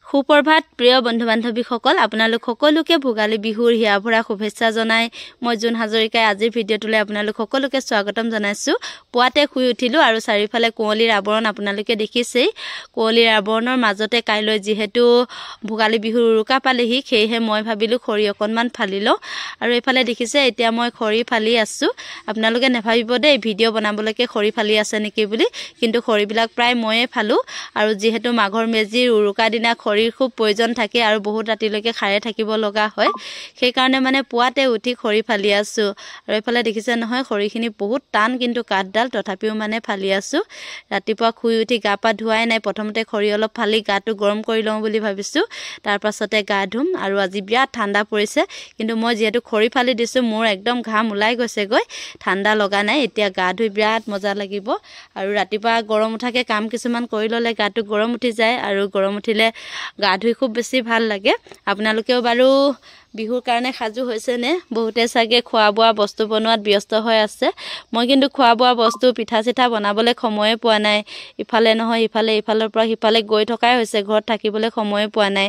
সুপ্ৰভাত প্ৰিয় বন্ধু বান্ধৱীসকল আপোনালোক সকলোকে ভোগালী বিহুৰ হিয়াভৰা শুভেচ্ছা জনাই মই জুন হাজৰিকাই আজিৰ ভিডিঅ'টোলৈ আপোনালোক সকলোকে স্বাগতম জনাইছো। পুৱাতে শুই উঠিলো আৰু চাৰিওফালে কুঁৱলীৰ আৱৰণ আপোনালোকে দেখিছেই। কুঁৱলীৰ আৱৰণৰ মাজতে কাইলৈ যিহেতু ভোগালী বিহুৰ উৰুকা পালেহি সেয়েহে মই ভাবিলো খৰি অকণমান ফালি লওঁ আৰু এইফালে দেখিছে এতিয়া মই খৰি ফালি আছো। আপোনালোকে নেভাবিব দেই ভিডিঅ' বনাবলৈকে খৰি ফালি আছে নেকি বুলি, কিন্তু খৰিবিলাক প্ৰায় ময়ে ফালো আৰু যিহেতু মাঘৰ মেজিৰ উৰুকা দিনা খৰিৰ খুব প্ৰয়োজন থাকে আৰু বহুত ৰাতিলৈকে খাৰে থাকিব লগা হয়, সেইকাৰণে মানে পুৱাতে উঠি খৰি ফালি আছো। আৰু এইফালে দেখিছে নহয় খৰিখিনি বহুত টান, কিন্তু কাঠডাল তথাপিও মানে ফালি আছো। ৰাতিপুৱা শুই উঠি গা পা ধোৱাই নাই, প্ৰথমতে খৰি অলপ ফালি গাটো গৰম কৰি লওঁ বুলি ভাবিছো, তাৰ পাছতে গা ধুম। আৰু আজি বিৰাট ঠাণ্ডা পৰিছে, কিন্তু মই যিহেতু খৰি ফালি দিছো মোৰ একদম ঘাম ওলাই গৈছেগৈ, ঠাণ্ডা লগা নাই। এতিয়া গা ধুই বিৰাট মজা লাগিব। আৰু ৰাতিপুৱা গৰম উঠাকে কাম কিছুমান কৰি ল'লে গাটো গৰম উঠি যায় আৰু গৰম উঠিলে গা ধুই খুব বেছি ভাল লাগে। আপোনালোকেও বাৰু বিহুৰ কাৰণে সাজু হৈছেনে? বহুতে চাগে খোৱা বোৱা বস্তু বনোৱাত ব্যস্ত হৈ আছে। মই কিন্তু খোৱা বোৱা বস্তু পিঠা চিঠা বনাবলৈ সময়ে পোৱা নাই। ইফালে নহয় ইফালে, ইফালৰ পৰা সিফালে গৈ থকাই হৈছে, ঘৰত থাকিবলৈ সময়ে পোৱা নাই।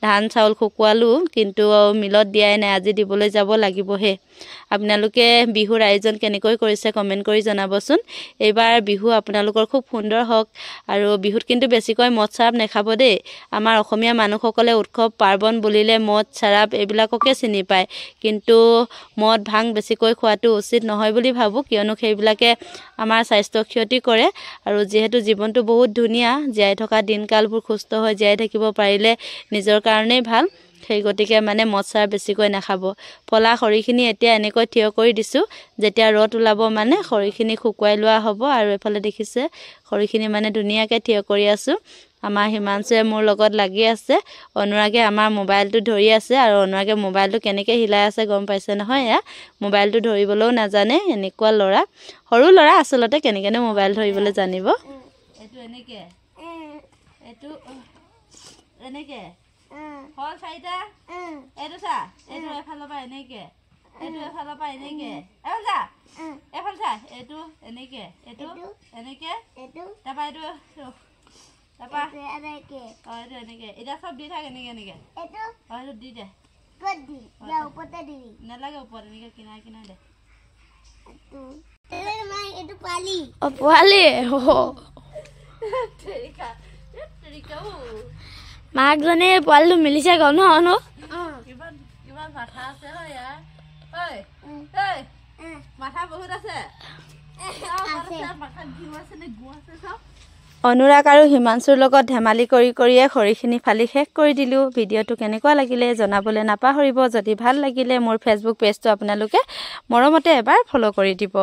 ধান চাউল শুকুৱালোঁ, কিন্তু মিলত দিয়াই নাই, আজি দিবলৈ যাব লাগিবহে। আপোনালোকে বিহুৰ আয়োজন কেনেকৈ কৰিছে কমেণ্ট কৰি জনাবচোন। এইবাৰ বিহু আপোনালোকৰ খুব সুন্দৰ হওক। আৰু বিহুত কিন্তু বেছিকৈ মদ চাৰাপ নেখাব দেই। আমাৰ অসমীয়া মানুহসকলে উৎসৱ পাৰ্বণ বুলিলে মদ চাৰাপ এইবিলাককে চিনি পায়, কিন্তু মদ ভাং বেছিকৈ খোৱাটো উচিত নহয় বুলি ভাবোঁ, কিয়নো সেইবিলাকে আমাৰ স্বাস্থ্য ক্ষতি কৰে। আৰু যিহেতু জীৱনটো বহুত ধুনীয়া, জীয়াই থকা দিনকালবোৰ সুস্থ হৈ জীয়াই থাকিব পাৰিলে নিজৰ কাৰণেই ভাল, সেই গতিকে মানে মদ চাৰাপ বেছিকৈ নাখাব। ফলা খৰিখিনি এতিয়া এনেকৈ থিয় কৰি দিছোঁ, যেতিয়া ৰ'দ ওলাব মানে খৰিখিনি শুকুৱাই লোৱা হ'ব। আৰু এইফালে দেখিছে খৰিখিনি মানে ধুনীয়াকৈ থিয় কৰি আছোঁ। আমাৰ হিমাংশুৱে মোৰ লগত লাগি আছে, অনুৰাগে আমাৰ মোবাইলটো ধৰি আছে। আৰু অনুৰাগে মোবাইলটো কেনেকৈ হিলাই আছে গম পাইছে নহয়। এয়া মোবাইলটো ধৰিবলৈও নাজানে, এনেকুৱা ল'ৰা, সৰু ল'ৰা আচলতে, কেনেকৈনো মোবাইল ধৰিবলৈ জানিব। এইটো এনেকৈ, এইটো এনেকৈ হ'ল চাৰিটা, এইটো চা, এইটো এফালৰ পৰা এনেকৈ, এইটো এফালৰ পৰা এনেকৈ, এফাল চা, এফাল চা, এইটো এনেকৈ, এইটো এনেকৈ, তাৰপৰা এইটো তাৰপৰা এইটো এনেকৈ। এতিয়া চব দি থাক এনেকৈ এনেকৈ, এইটো দি দে, নালাগে ওপৰত, এনেকৈ কিনাৰে কিনাৰে দে। পোৱালি মাকজনী পোৱালিটো মিলিছে গম ন? কিমান কিমান মাথা আছে হয় ইয়াৰ, মাথা বহুত আছে। অনুৰাগ আৰু হিমাংশুৰ লগত ধেমালি কৰি কৰিয়ে খৰিখিনি ফালি শেষ কৰি দিলোঁ। ভিডিঅ'টো কেনেকুৱা লাগিলে জনাবলৈ নাপাহৰিব। যদি ভাল লাগিলে মোৰ ফেচবুক পেজটো আপোনালোকে মৰমতে এবাৰ ফ'ল' কৰি দিব।